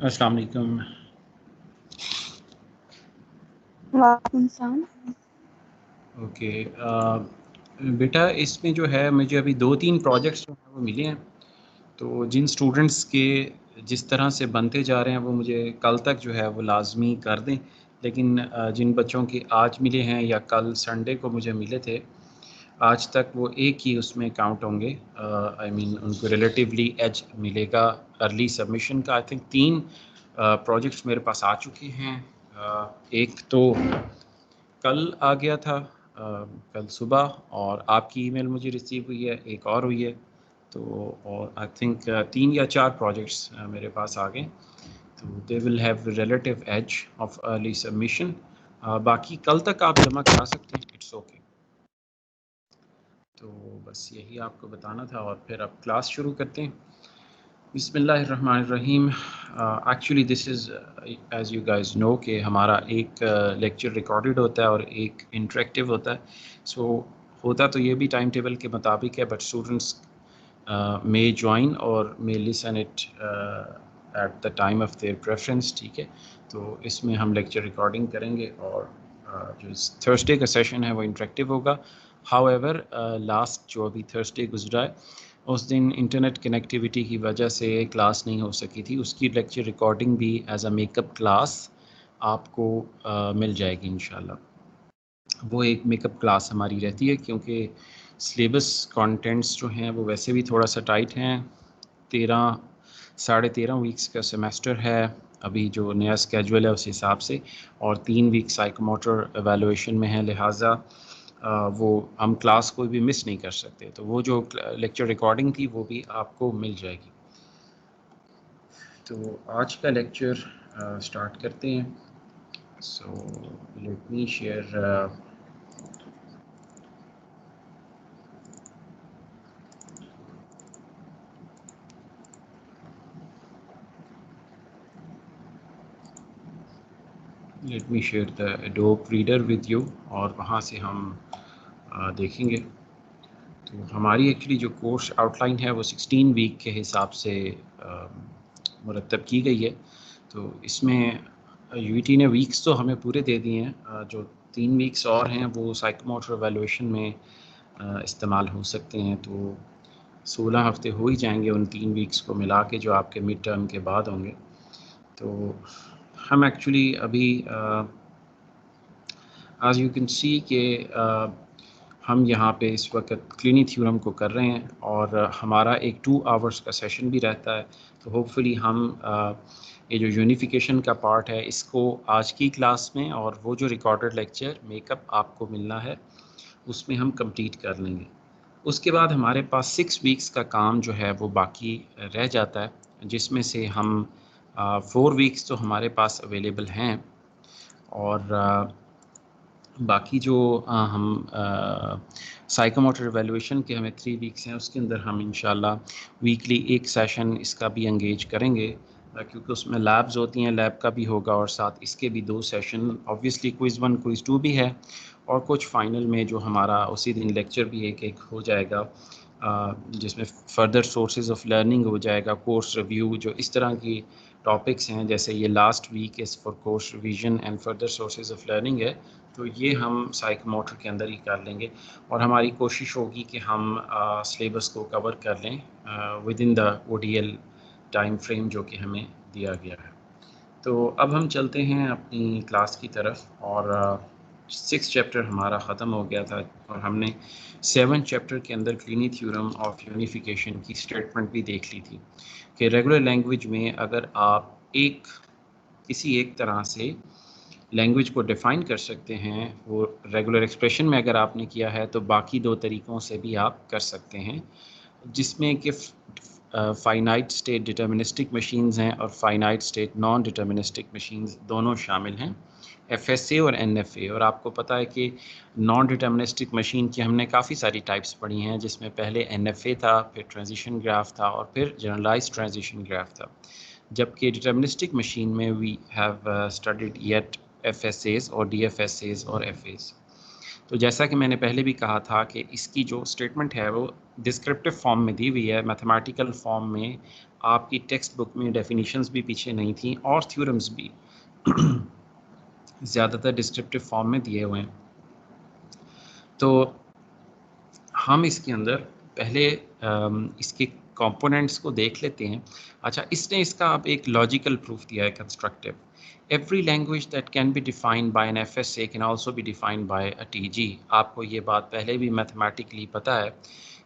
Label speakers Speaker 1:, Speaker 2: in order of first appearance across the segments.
Speaker 1: अस्सलाम वालेकुम।
Speaker 2: वालेकुम सलाम।
Speaker 1: ओके बेटा, इसमें जो है मुझे अभी 2-3 प्रोजेक्ट्स जो हैं वो मिले हैं, तो जिन स्टूडेंट्स के जिस तरह से बनते जा रहे हैं वो मुझे कल तक जो है वो लाजमी कर दें। लेकिन जिन बच्चों के आज मिले हैं या कल संडे को मुझे मिले थे, आज तक वो एक ही उसमें काउंट होंगे। आई मीन उनको रिलेटिवली एज मिलेगा अर्ली सबमिशन का। आई थिंक 3 प्रोजेक्ट्स मेरे पास आ चुके हैं। एक तो कल आ गया था, कल सुबह, और आपकी ईमेल मुझे रिसीव हुई है, एक और हुई है। तो और आई थिंक 3 या 4 प्रोजेक्ट्स मेरे पास आ गए, तो they will have relative edge of early submission. बाकी कल तक आप जमा करा सकते हैं, इट्स ओके। तो बस यही आपको बताना था और फिर अब क्लास शुरू करते हैं। बिस्मिल्लाहिर्रहमानिर्रहीम। Actually this is as you guys know कि हमारा एक लेक्चर रिकॉर्डेड होता है और एक इंटरेक्टिव होता है। सो होता तो ये भी टाइम टेबल के मुताबिक है, बट स्टूडेंट्स मे ज्वाइन और may listen it at the time of their preference. ठीक है, तो इसमें हम लेक्चर रिकॉर्डिंग करेंगे और जो थर्सडे का सेशन है वो इंटरेक्टिव होगा। हाउएवर लास्ट जो अभी थर्सडे गुजरा है, उस दिन इंटरनेट कनेक्टिविटी की वजह से क्लास नहीं हो सकी थी। उसकी लेक्चर रिकॉर्डिंग भी एज अ मेकअप क्लास आपको मिल जाएगी इंशाल्लाह। वो एक मेकअप क्लास हमारी रहती है, क्योंकि सिलेबस कंटेंट्स जो हैं वो वैसे भी थोड़ा सा टाइट हैं। 13 वीक्स का सेमेस्टर है अभी, जो नया स्केजुअल है उस हिसाब से, और 3 वीक साइकोमोटर एवेलुएशन में है, लिहाजा वो हम क्लास कोई भी मिस नहीं कर सकते। तो वो जो लेक्चर रिकॉर्डिंग थी वो भी आपको मिल जाएगी। तो आज का लेक्चर स्टार्ट करते हैं। So let me share the adobe reader with you, और वहाँ से हम देखेंगे। तो हमारी एक्चुअली जो कोर्स आउटलाइन है वो 16 वीक के हिसाब से मुरतब की गई है। तो इसमें यूईटी ने वीक्स तो हमें पूरे दे दिए हैं, जो 3 वीक्स और हैं वो साइकोमोटर एवेलुएशन में इस्तेमाल हो सकते हैं। तो 16 हफ्ते हो ही जाएंगे उन 3 वीक्स को मिला के, जो आपके मिड टर्म के बाद होंगे। तो हम एक्चुअली अभी एज यू कैन सी के हम यहाँ पे इस वक्त क्लिनी थ्योरम को कर रहे हैं, और हमारा एक 2 आवर्स का सेशन भी रहता है। तो होपफुली हम ये जो यूनिफिकेशन का पार्ट है इसको आज की क्लास में, और वो जो रिकॉर्डेड लेक्चर मेकअप आपको मिलना है उसमें हम कंप्लीट कर लेंगे। उसके बाद हमारे पास 6 वीक्स का काम जो है वो बाकी रह जाता है, जिसमें से हम 4 वीक्स तो हमारे पास अवेलेबल हैं, और बाकी जो हम साइकोमोटर एवेलुएशन के हमें 3 वीक्स हैं, उसके अंदर हम इंशाल्लाह वीकली एक सेशन इसका भी एंगेज करेंगे, क्योंकि उसमें लैब्स होती हैं, लैब का भी होगा और साथ इसके भी 2 सेशन, ऑब्वियसली क्विज़ 1 क्विज़ 2 भी है, और कुछ फाइनल में जो हमारा उसी दिन लेक्चर भी एक हो जाएगा, जिसमें फर्दर सोर्सेज ऑफ लर्निंग हो जाएगा, कोर्स रिव्यू, जो इस तरह की टॉपिक्स हैं, जैसे ये last week is for course revision and further sources of learning है, तो ये हम साइकोमोटर के अंदर ही कर लेंगे। और हमारी कोशिश होगी कि हम सिलेबस को कवर कर लें with in the ODL time frame जो कि हमें दिया गया है। तो अब हम चलते हैं अपनी क्लास की तरफ, और 6 चैप्टर हमारा ख़त्म हो गया था, और हमने 7 चैप्टर के अंदर क्लिनी थ्योरम ऑफ यूनिफिकेशन की स्टेटमेंट भी देख ली थी कि रेगुलर लैंग्वेज में अगर आप किसी एक तरह से लैंग्वेज को डिफ़ाइन कर सकते हैं, वो रेगुलर एक्सप्रेशन में अगर आपने किया है, तो बाकी 2 तरीक़ों से भी आप कर सकते हैं, जिसमें कि फ़ाइनाइट स्टेट डिटर्मिनिस्टिक मशीन्स हैं और finite state non deterministic machines दोनों शामिल हैं, एफएसए और एनएफए। और आपको पता है कि नॉन डिटर्मिनिस्टिक मशीन की हमने काफ़ी सारी टाइप्स पढ़ी हैं, जिसमें पहले एनएफए था, फिर ट्रांजिशन ग्राफ था, और फिर जनरलाइज्ड ट्रांजिशन ग्राफ था। जबकि डिटर्मिनिस्टिक मशीन में we have studied yet FSS और डीएफएसएस और एफएस। तो जैसा कि मैंने पहले भी कहा था कि इसकी जो स्टेटमेंट है वो डिस्क्रिप्टिव फॉर्म में दी हुई है, मैथमेटिकल फॉर्म में आपकी टेक्स्ट बुक में डेफिनेशंस भी पीछे नहीं थी और थ्योरम्स भी ज़्यादातर डिस्क्रिप्टिव फॉर्म में दिए हुए हैं। तो हम इसके अंदर पहले इसके कंपोनेंट्स को देख लेते हैं। अच्छा, इसने इसका अब एक लॉजिकल प्रूफ दिया है constructive. Every language that can be defined by an FSA can also be defined by a TG. आपको ये बात पहले भी मैथमेटिकली पता है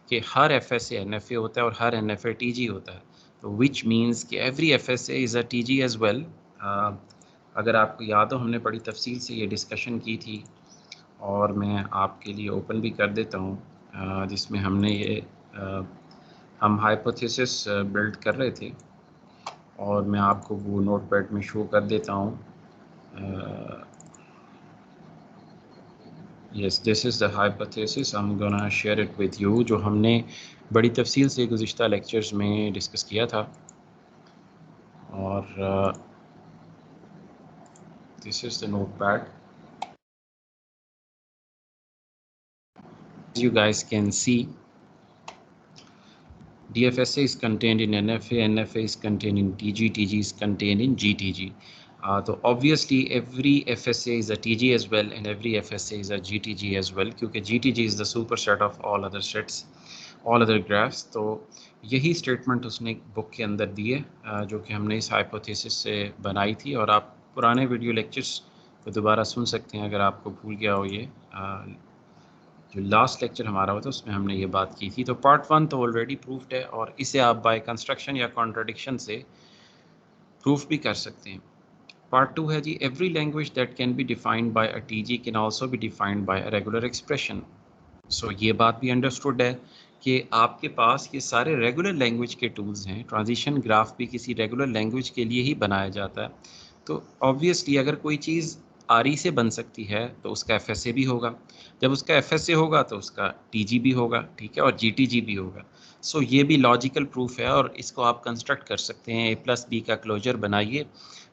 Speaker 1: कि हर एफएसए एनएफए होता है और हर एनएफए टीजी होता है। तो विच मीन्स कि every FSA is a TG as well. अगर आपको याद हो, हमने बड़ी तफसील से ये डिस्कशन की थी और मैं आपके लिए ओपन भी कर देता हूँ, जिसमें हमने ये हम हाइपोथेसिस बिल्ड कर रहे थे और मैं आपको वो नोटपैड में शो कर देता हूँ। Yes, this is the hypothesis, I am gonna share it with you, जो हमने बड़ी तफसील से गुज़िश्ता लेक्चर्स में डिस्कस किया था। और this is the notepad, you guys can see DFSA is contained in NFA, NFA is contained in TG, TG is contained in GTG. So obviously every FSA is a TG as well and every FSA is a GTG as well, क्योंकि GTG is the superset of all other sets, all other graphs. तो यही statement उसने book के अंदर दी है जो कि हमने इस हाइपोथेसिस से बनाई थी, और आप पुराने वीडियो लेक्चर्स को दोबारा सुन सकते हैं अगर आपको भूल गया हो ये। जो लास्ट लेक्चर हमारा हुआ था उसमें हमने ये बात की थी। तो पार्ट 1 तो ऑलरेडी प्रूफ्ड है और इसे आप बाय कंस्ट्रक्शन या कॉन्ट्रडिक्शन से प्रूफ भी कर सकते हैं। पार्ट 2 है जी, every language that can be defined by a TG can also be defined by a regular expression. सो ये बात भी अंडरस्टूड है कि आपके पास ये सारे रेगुलर लैंग्वेज के टूल्स हैं। ट्रांजिशन ग्राफ भी किसी रेगुलर लैंग्वेज के लिए ही बनाया जाता है। तो ऑब्वियसली अगर कोई चीज़ आरई से बन सकती है तो उसका एफएसए भी होगा, जब उसका एफएसए होगा तो उसका टीजी भी होगा, ठीक है, और जीटीजी भी होगा। सो ये भी लॉजिकल प्रूफ है और इसको आप कंस्ट्रक्ट कर सकते हैं। A+B का क्लोजर बनाइए,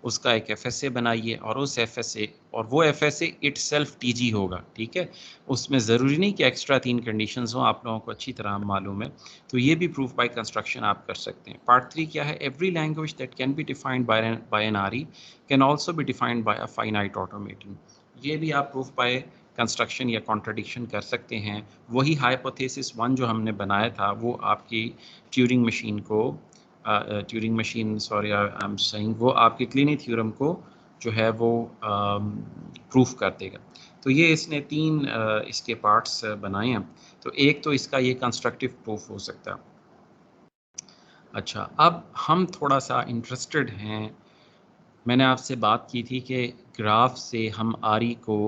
Speaker 1: उसका एक एफएसए बनाइए और उस एफएसए और वो एफएसए इटसेल्फ टीजी होगा, ठीक है। उसमें ज़रूरी नहीं कि एक्स्ट्रा 3 कंडीशंस हों, आप लोगों को अच्छी तरह मालूम है। तो ये भी प्रूफ बाय कंस्ट्रक्शन आप कर सकते हैं। पार्ट 3 क्या है, every language that can be defined by an RE can also be defined by a finite automaton. ये भी आप प्रूफ बाय कंस्ट्रक्शन या कॉन्ट्रडिक्शन कर सकते हैं। वही हाइपोथेसिस 1 जो हमने बनाया था वो आपकी ट्यूरिंग मशीन को सॉरी आई एम सेइंग, वो आपके क्लिनी थ्योरम को जो है वो प्रूफ कर देगा। तो ये इसने 3 इसके पार्ट्स बनाए हैं। तो एक तो इसका ये कंस्ट्रक्टिव प्रूफ हो सकता है। अच्छा, अब हम थोड़ा सा इंटरेस्टेड हैं, मैंने आपसे बात की थी कि ग्राफ से हम आरई को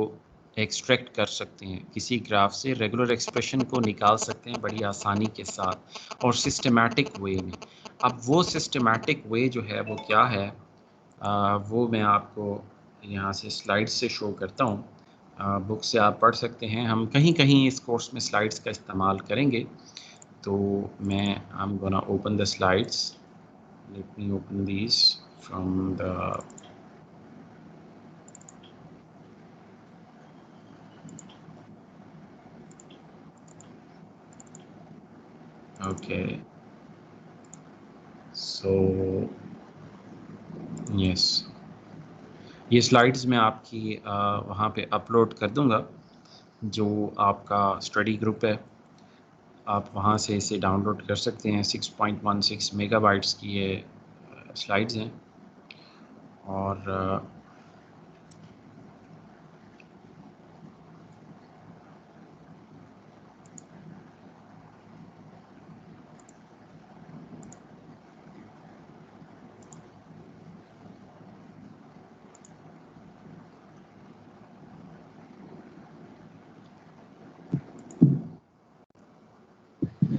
Speaker 1: एक्सट्रैक्ट कर सकते हैं, किसी ग्राफ से रेगुलर एक्सप्रेशन को निकाल सकते हैं बड़ी आसानी के साथ और सिस्टमैटिक वे में। अब वो सिस्टमैटिक वे जो है वो क्या है, वो मैं आपको यहाँ से स्लाइड्स से शो करता हूँ। बुक से आप पढ़ सकते हैं, हम कहीं कहीं इस कोर्स में स्लाइड्स का इस्तेमाल करेंगे। तो मैं I am gonna open the slides, let me open these from the okay, so yes, ये स्लाइड्स मैं आपकी वहाँ पे अपलोड कर दूँगा। जो आपका स्टडी ग्रुप है आप वहाँ से इसे डाउनलोड कर सकते हैं। 6.16 मेगाबाइट्स की ये स्लाइड्स हैं और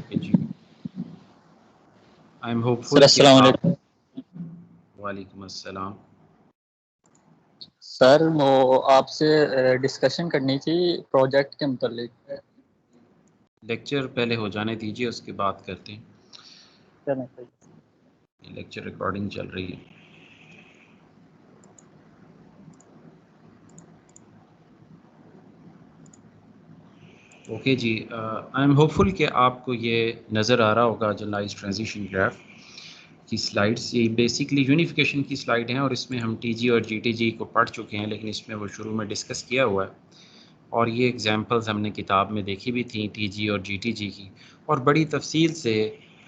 Speaker 1: जी, आई एम होपफुल कि आप, वालेकुम अस्सलाम।
Speaker 3: सर वो आपसे डिस्कशन करनी थी प्रोजेक्ट के मुतालिक।
Speaker 1: लेक्चर पहले हो जाने दीजिए, उसके बाद करते हैं।
Speaker 3: चलें,
Speaker 1: लेक्चर रिकॉर्डिंग चल रही है। ओके जी, आई एम होपफुल कि आपको ये नज़र आ रहा होगा जनरलाइज्ड ट्रांजिशन ग्राफ। की स्लाइड्स, ये बेसिकली यूनिफिकेशन की स्लाइड हैं और इसमें हम टीजी और जीटीजी को पढ़ चुके हैं, लेकिन इसमें वो शुरू में डिस्कस किया हुआ है और ये एग्जांपल्स हमने किताब में देखी भी थी टीजी और जीटीजी की, और बड़ी तफसील से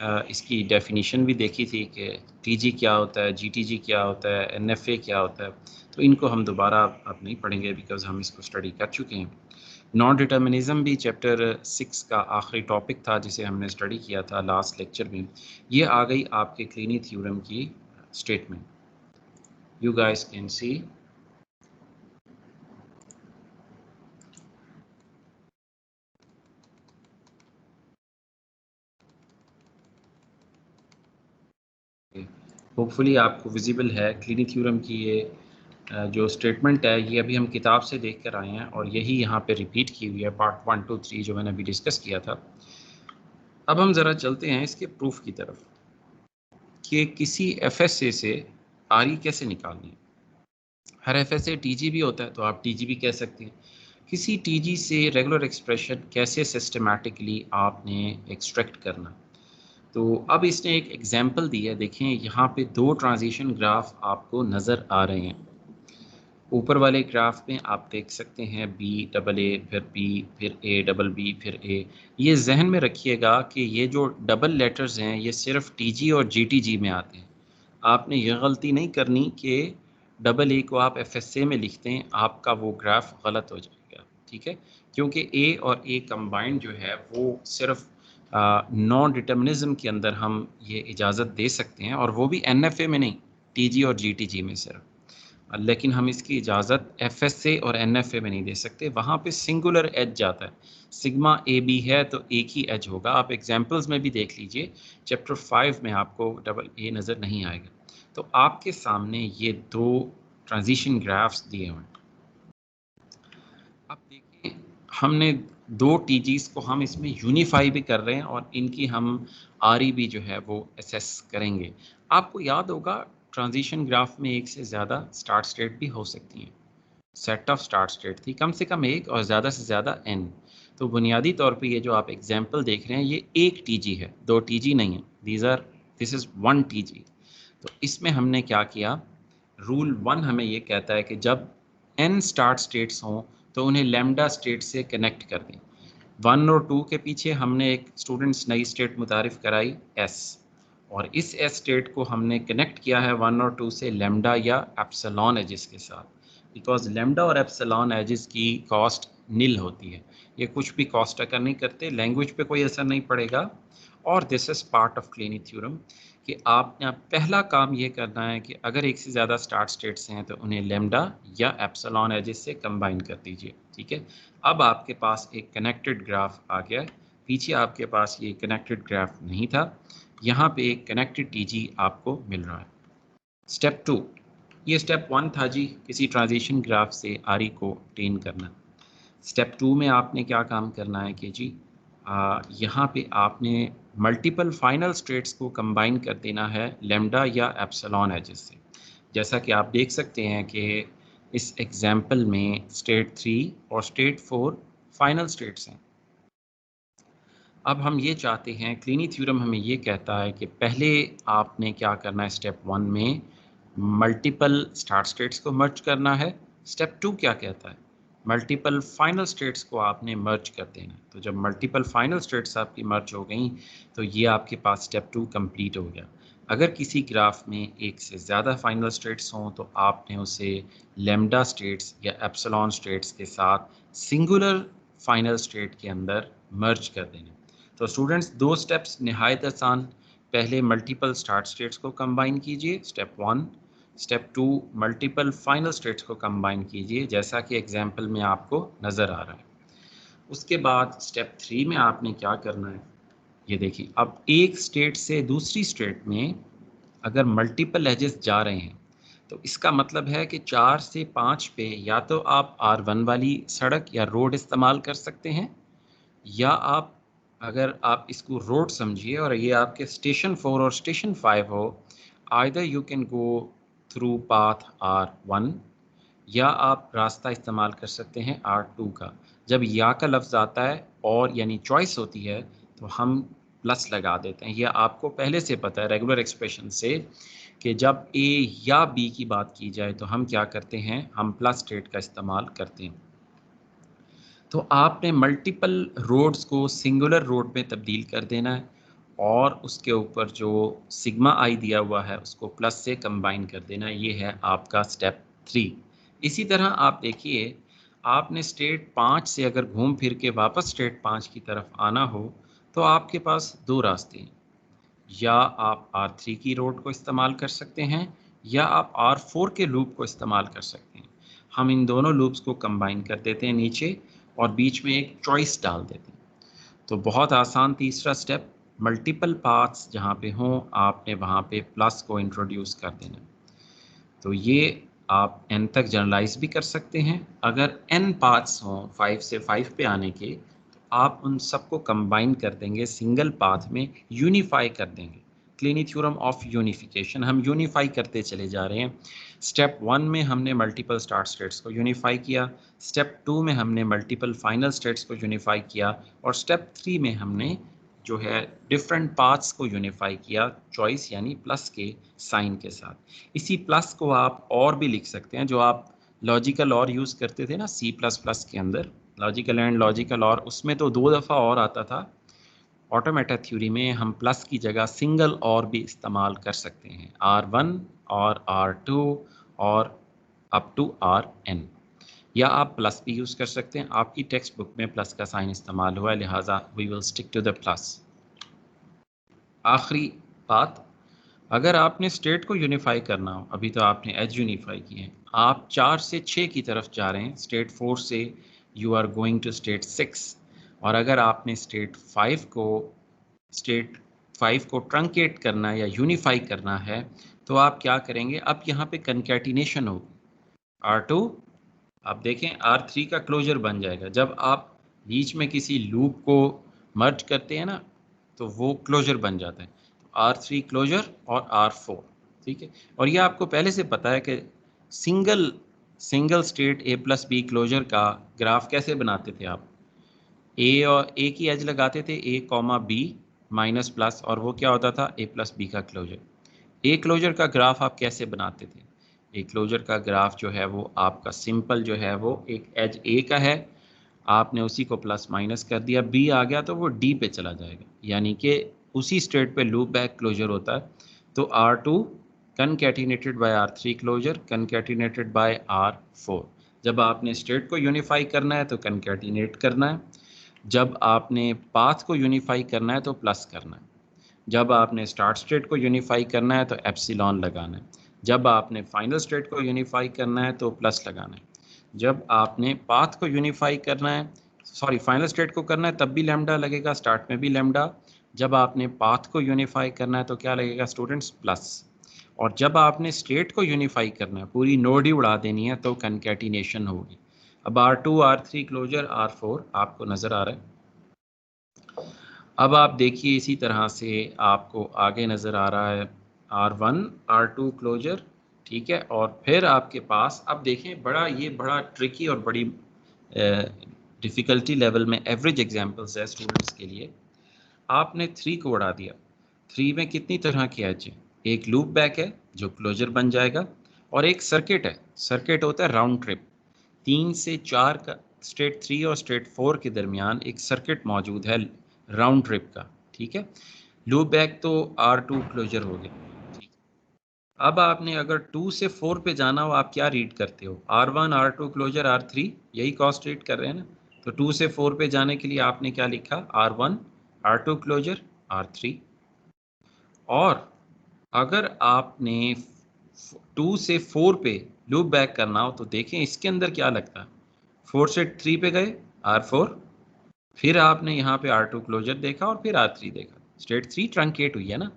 Speaker 1: इसकी डेफिनेशन भी देखी थी कि टीजी क्या होता है, जीटीजी क्या होता है, एनएफए क्या होता है। तो इनको हम दोबारा अब नहीं पढ़ेंगे बिकॉज हम इसको स्टडी कर चुके हैं। नॉन डिटर्मिनिज्म भी चैप्टर 6 का आखिरी टॉपिक था जिसे हमने स्टडी किया था लास्ट लेक्चर में। ये आ गई आपके क्लीनी थ्योरम की statement, you guys can see. Hopefully आपको विजिबल है क्लीनी थ्योरम की ये जो स्टेटमेंट है, ये अभी हम किताब से देख कर आए हैं और यही यहाँ पे रिपीट की हुई है पार्ट 1, 2, 3 जो मैंने अभी डिस्कस किया था। अब हम ज़रा चलते हैं इसके प्रूफ की तरफ कि किसी एफएसए से आरई कैसे निकालनी है। हर एफएसए टीजी भी होता है तो आप टीजी भी कह सकते हैं। किसी टीजी से रेगुलर एक्सप्रेशन कैसे सिस्टमैटिकली आपने एक्सट्रैक्ट करना। तो अब इसने एक एग्जाम्पल दी है, देखें यहाँ पे दो ट्रांजिशन ग्राफ आपको नज़र आ रहे हैं। ऊपर वाले ग्राफ में आप देख सकते हैं बी डबल ए फिर बी फिर ए डबल बी फिर ए। ये जहन में रखिएगा कि ये जो डबल लेटर्स हैं ये सिर्फ टीजी और जीटीजी में आते हैं। आपने ये गलती नहीं करनी कि डबल ए को आप एफएसए में लिखते हैं, आपका वो ग्राफ गलत हो जाएगा, ठीक है। क्योंकि ए और ए कंबाइंड जो है वो सिर्फ नॉन डिटर्मिनिज्म के अंदर हम ये इजाज़त दे सकते हैं, और वो भी एनएफए में नहीं, टीजी और जीटीजी में सिर्फ। लेकिन हम इसकी इजाज़त एफएसए और एनएफए में नहीं दे सकते, वहाँ पे सिंगुलर एज जाता है। सिग्मा ए बी है तो एक ही एज होगा। आप एग्जाम्पल्स में भी देख लीजिए, चैप्टर 5 में आपको डबल ए नज़र नहीं आएगा। तो आपके सामने ये दो ट्रांजिशन ग्राफ्स दिए हुए हैं। अब देखिए हमने दो टीजीज को हम इसमें यूनिफाई भी कर रहे हैं और इनकी हम आरई भी जो है वो असेस करेंगे। आपको याद होगा ट्रांजिशन ग्राफ में एक से ज़्यादा स्टार्ट स्टेट भी हो सकती हैं। सेट ऑफ स्टार्ट स्टेट थी कम से कम एक और ज़्यादा से ज़्यादा n। तो बुनियादी तौर पे ये जो आप एग्जाम्पल देख रहे हैं ये एक टीजी है, दो टीजी नहीं है। This is one TG. तो इसमें हमने क्या किया, रूल 1 हमें ये कहता है कि जब n स्टार्ट स्टेट्स हों तो उन्हें लैम्डा स्टेट से कनेक्ट कर दें। 1 और 2 के पीछे हमने एक स्टूडेंट्स नई स्टेट मुतारिफ कराई s, और इस s स्टेट को हमने कनेक्ट किया है 1 और 2 से लैम्डा या एप्सिलॉन एजेस के साथ, बिकॉज लैम्डा और एप्सिलॉन एजेस की कॉस्ट नील होती है। ये कुछ भी कॉस्ट अकर नहीं करते, लैंग्वेज पे कोई असर नहीं पड़ेगा। और this is part of Kleene theorem कि आपने पहला काम ये करना है कि अगर एक से ज़्यादा स्टार्ट स्टेट्स हैं तो उन्हें लैम्डा या एप्सिलॉन एजेस से कंबाइन कर दीजिए, ठीक है। अब आपके पास एक कनेक्टेड ग्राफ आ गया है। पीछे आपके पास ये कनेक्टेड ग्राफ नहीं था, यहाँ पे एक कनेक्टेड टीजी आपको मिल रहा है। स्टेप 2, ये स्टेप 1 था जी, किसी ट्रांजिशन ग्राफ से आरई को ऑब्टेन करना। स्टेप 2 में आपने क्या काम करना है कि जी यहाँ पे आपने मल्टीपल फाइनल स्टेट्स को कंबाइन कर देना है लैम्डा या एप्सिलॉन एजेस से। जैसा कि आप देख सकते हैं कि इस एग्जाम्पल में स्टेट 3 और स्टेट 4 फाइनल स्टेट्स हैं। अब हम ये चाहते हैं, क्लीनी थ्योरम हमें ये कहता है कि पहले आपने क्या करना है, स्टेप 1 में मल्टीपल स्टार्ट स्टेट्स को मर्ज करना है। स्टेप 2 क्या कहता है, मल्टीपल फाइनल स्टेट्स को आपने मर्ज कर देना। तो जब मल्टीपल फाइनल स्टेट्स आपकी मर्ज हो गई तो ये आपके पास स्टेप 2 कंप्लीट हो गया। अगर किसी ग्राफ में एक से ज़्यादा फाइनल स्टेट्स हों तो आपने उसे लैम्डा स्टेट्स या एप्सिलॉन स्टेट्स के साथ सिंगुलर फाइनल स्टेट के अंदर मर्ज कर देना। तो स्टूडेंट्स दो स्टेप्स नहायत आसान। पहले मल्टीपल स्टार्ट स्टेट्स को कंबाइन कीजिए, step 1। Step 2 multiple final states को कंबाइन कीजिए, जैसा कि एग्जाम्पल में आपको नज़र आ रहा है। उसके बाद स्टेप 3 में आपने क्या करना है, ये देखिए। अब एक स्टेट से दूसरी स्टेट में अगर मल्टीपल एजेस जा रहे हैं तो इसका मतलब है कि 4 से 5 पे या तो आप R1 वाली सड़क या रोड इस्तेमाल कर सकते हैं, या आप, अगर आप इसको रोड समझिए और ये आपके स्टेशन 4 और स्टेशन 5 हो, either you can go through path R1 या आप रास्ता इस्तेमाल कर सकते हैं R2 का। जब या का लफ्ज़ आता है और यानी चॉइस होती है तो हम प्लस लगा देते हैं। यह आपको पहले से पता है रेगुलर एक्सप्रेशन से कि जब ए या बी की बात की जाए तो हम क्या करते हैं, हम प्लस स्टेट का इस्तेमाल करते हैं। तो आपने मल्टीपल रोड्स को सिंगुलर रोड में तब्दील कर देना है और उसके ऊपर जो सिग्मा आई दिया हुआ है उसको प्लस से कंबाइन कर देना है। ये है आपका स्टेप 3। इसी तरह आप देखिए, आपने स्टेट 5 से अगर घूम फिर के वापस स्टेट 5 की तरफ आना हो तो आपके पास दो रास्ते हैं। या आप R3 की रोड को इस्तेमाल कर सकते हैं या आप R4 के लूप को इस्तेमाल कर सकते हैं। हम इन दोनों लूप्स को कंबाइन कर देते हैं नीचे और बीच में एक चॉइस डाल देते हैं। तो बहुत आसान तीसरा स्टेप, मल्टीपल पाथ्स जहाँ पे हों आपने वहाँ पे प्लस को इंट्रोड्यूस कर देना। तो ये आप n तक जनरलाइज भी कर सकते हैं। अगर n पाथ्स हों 5 से 5 पे आने के, तो आप उन सबको कंबाइन कर देंगे सिंगल पाथ में, यूनिफाई कर देंगे। क्लीनी थ्योरम ऑफ यूनिफिकेशन, हम यूनिफाई करते चले जा रहे हैं। स्टेप 1 में हमने मल्टीपल स्टार्ट स्टेट्स को यूनिफाई किया, स्टेप 2 में हमने मल्टीपल फाइनल स्टेट्स को यूनिफाई किया और स्टेप 3 में हमने जो है डिफरेंट पाथ्स को यूनिफाई किया चॉइस यानी प्लस के साइन के साथ। इसी प्लस को आप और भी लिख सकते हैं, जो आप लॉजिकल और यूज़ करते थे ना C++ के अंदर, लॉजिकल एंड लॉजिकल और, उसमें तो 2 दफ़ा और आता था। ऑटोमेटा थ्योरी में हम प्लस की जगह सिंगल और भी इस्तेमाल कर सकते हैं, R1 और R2 और अप टू Rn, या आप प्लस भी यूज़ कर सकते हैं। आपकी टेक्स्ट बुक में प्लस का साइन इस्तेमाल हुआ है, लिहाजा we will stick to the plus. आखिरी बात, अगर आपने स्टेट को यूनिफाई करना हो, अभी तो आपने एज यूनिफाई किए हैं, आप 4 से 6 की तरफ जा रहे हैं, स्टेट 4 से you are going to state 6, और अगर आपने स्टेट 5 को ट्रंकेट करना है या यूनिफाई करना है तो आप क्या करेंगे, अब यहाँ पे कंकैटिनेशन होगी। R2 आप देखें R3 का क्लोजर बन जाएगा। जब आप बीच में किसी लूप को मर्ज करते हैं ना तो वो क्लोजर बन जाता है। R3 क्लोजर और R4, ठीक है। और ये आपको पहले से पता है कि सिंगल स्टेट A+B क्लोजर का ग्राफ कैसे बनाते थे आप। A की एज लगाते थे A, B माइनस प्लस, और वो क्या होता था A+B का क्लोजर। ए क्लोजर का ग्राफ आप कैसे बनाते थे? ए क्लोजर का ग्राफ जो है वो आपका सिंपल जो है वो एक एज ए का है, आपने उसी को प्लस माइनस कर दिया, बी आ गया तो वो डी पे चला जाएगा, यानी कि उसी स्टेट पे लूप बैक क्लोजर होता है। तो R2 concatenated by R3 closure concatenated by R4। जब आपने स्टेट को यूनिफाई करना है तो कनकैटिनेट करना है, जब आपने पाथ को यूनिफाई करना है तो प्लस करना है, जब आपने स्टार्ट स्टेट को यूनिफाई करना है तो एप्सिलॉन लगाना है, जब आपने फाइनल स्टेट को यूनिफाई करना है तो प्लस लगाना है, जब आपने पाथ को यूनिफाई करना है, सॉरी फाइनल स्टेट को करना है तब भी लैम्डा लगेगा, स्टार्ट में भी लैम्डा। जब आपने पाथ को यूनिफाई करना है तो क्या लगेगा स्टूडेंट्स, प्लस। और जब आपने स्टेट को यूनिफाई करना है, पूरी नोड ही उड़ा देनी है, तो कनकैटिनेशन होगी। अब R2 R3 क्लोजर R4 आपको नज़र आ रहा है। अब आप देखिए इसी तरह से आपको आगे नज़र आ रहा है R1 R2 क्लोजर, ठीक है। और फिर आपके पास अब देखें बड़ा ट्रिकी और बड़ी डिफ़िकल्टी लेवल में एवरेज एग्जांपल्स है स्टूडेंट्स के लिए। आपने 3 को उड़ा दिया, 3 में कितनी तरह के एज है, एक लूप बैक है जो क्लोजर बन जाएगा, और एक सर्किट है, सर्किट होता है राउंड ट्रिप। 3 से 4 का स्टेट 3 और स्टेट 4 के दरमियान एक सर्किट मौजूद है राउंड ट्रिप का, ठीक है। लूप बैक तो R2 क्लोजर हो गया, ठीक। अब आपने अगर 2 से 4 पे जाना हो, आप क्या रीड करते हो, R1 R2 क्लोजर R3, यही कॉस्ट रीड कर रहे हैं ना। तो 2 से 4 पे जाने के लिए आपने क्या लिखा, R1 R2 क्लोजर R3। और अगर आपने 2 से 4 पे लूप बैक करना हो तो देखें इसके अंदर क्या लगता है, 4 से 3 पे गए R4, फिर आपने यहाँ पे R2 क्लोजर देखा और फिर R3 देखा, स्टेट 3 ट्रंकेट हुई है ना।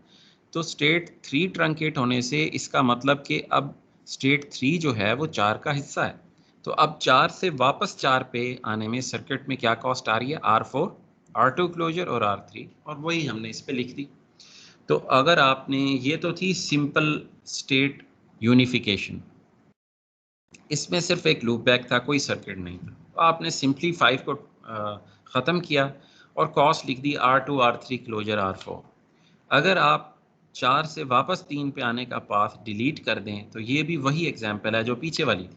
Speaker 1: तो स्टेट 3 ट्रंकेट होने से इसका मतलब कि अब स्टेट 3 जो है वो 4 का हिस्सा है। तो अब 4 से वापस 4 पे आने में सर्किट में क्या कॉस्ट आ रही है, R4 R2 क्लोजर और R3, और वही हमने इस पे लिख दी। तो अगर आपने, ये तो थी सिंपल स्टेट यूनिफिकेशन, इसमें सिर्फ एक लूप बैक था, कोई सर्किट नहीं था। तो आपने सिंपली 5 को ख़त्म किया और कॉस्ट लिख दी R2 R3 क्लोजर R4। अगर आप 4 से वापस 3 पे आने का पाथ डिलीट कर दें तो ये भी वही एग्जाम्पल है जो पीछे वाली थी,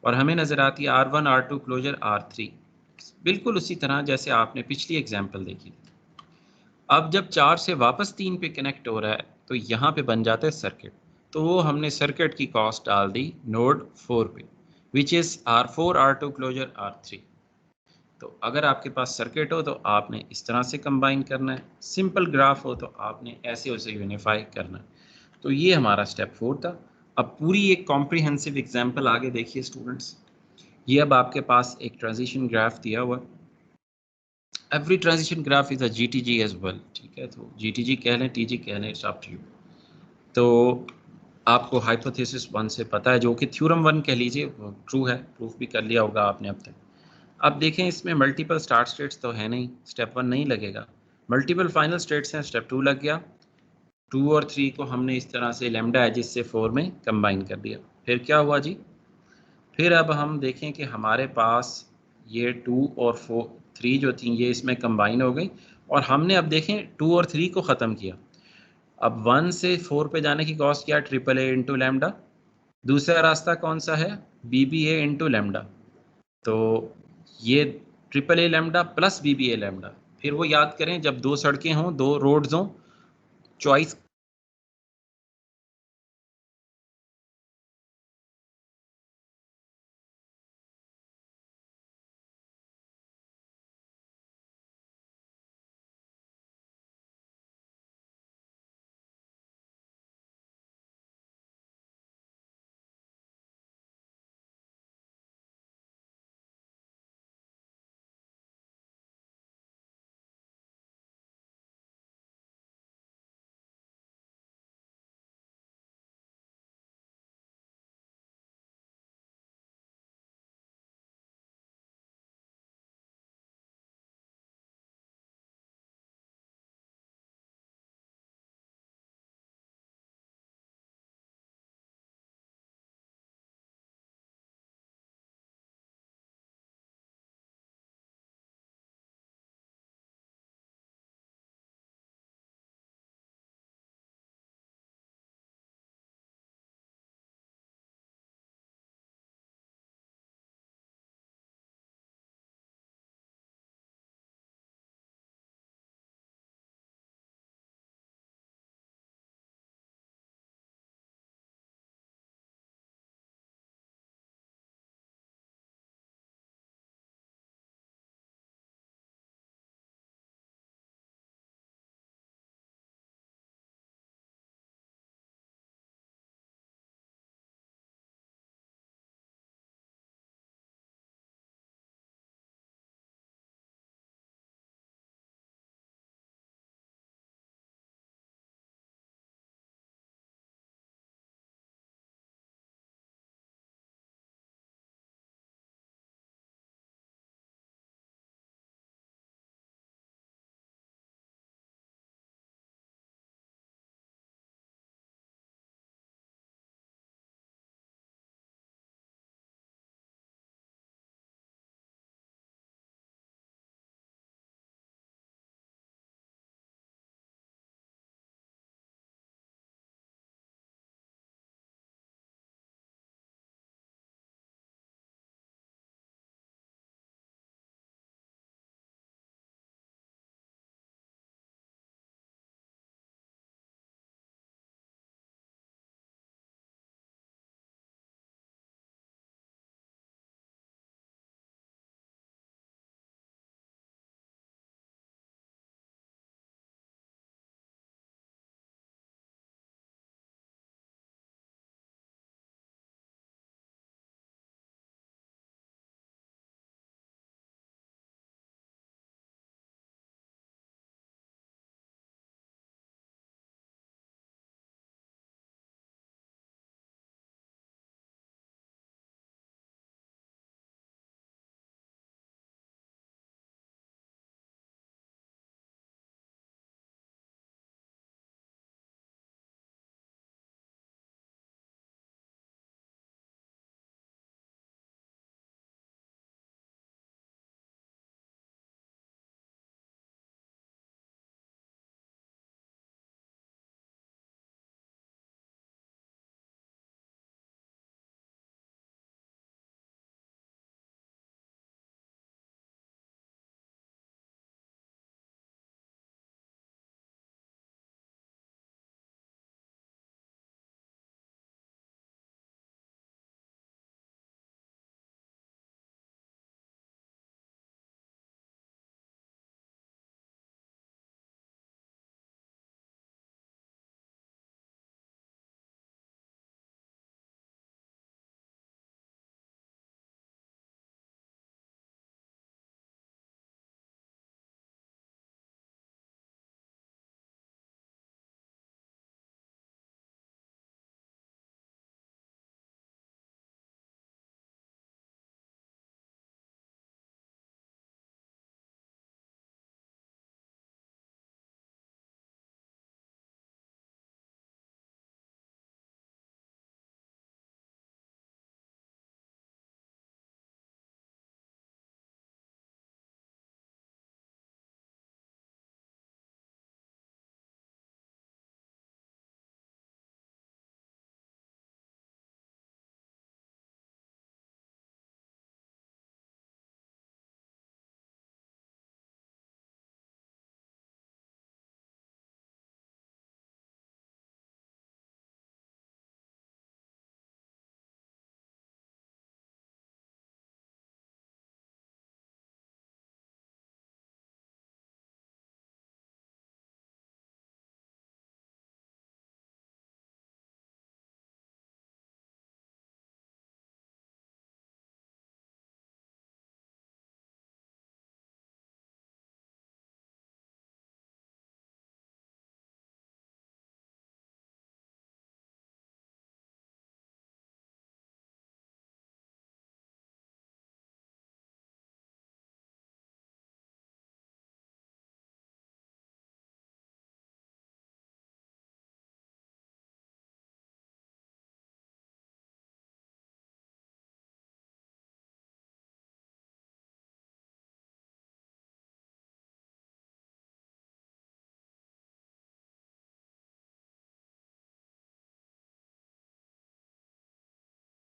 Speaker 1: और हमें नज़र आती है R1 R2 क्लोजर R3, बिल्कुल उसी तरह जैसे आपने पिछली एग्जाम्पल देखी थी। अब जब 4 से वापस 3 पे कनेक्ट हो रहा है तो यहाँ पे बन जाता है सर्किट, तो वो हमने सर्किट की कॉस्ट डाल दी नोड 4 पे, which is R4 R2 closure R3। तो अगर आपके पास सर्किट हो तो आपने इस तरह से कंबाइन करना है, सिंपल ग्राफ हो तो आपने ऐसे उसे यूनिफाई करना है। तो ये हमारा स्टेप 4 था। अब पूरी एक कॉम्प्रिहेंसिव एग्जाम्पल आगे देखिए स्टूडेंट्स। ये अब आपके पास एक ट्रांजिशन ग्राफ दिया हुआ, every transition graph is a GTG as well, ठीक है, तो जीटीजी कह लें टीजी कह लें, इट्स अप टू यू। तो आपको हाइपोथेसिस 1 से पता है, जो कि थ्योरम 1 कह लीजिए, ट्रू है, प्रूफ भी कर लिया होगा आपने अब तक। अब देखें इसमें मल्टीपल स्टार्ट स्टेट्स तो है नहीं, स्टेप 1 नहीं लगेगा, मल्टीपल फाइनल स्टेट्स हैं, स्टेप 2 लग गया। 2 और 3 को हमने इस तरह से लैम्डा एजिस से 4 में कंबाइन कर दिया। फिर क्या हुआ जी, फिर अब हम देखें कि हमारे पास ये 2 और 3 जो थी ये इसमें कंबाइन हो गई, और हमने अब देखें 2 और 3 को ख़त्म किया। अब 1 से 4 पे जाने की कॉस्ट क्या है, ट्रिपल ए इंटू लैम्डा। दूसरा रास्ता कौन सा है, B B A into lambda. तो ये triple A lambda plus B B A lambda. फिर वो याद करें, जब दो सड़कें हों, दो रोड्स हों, चॉइस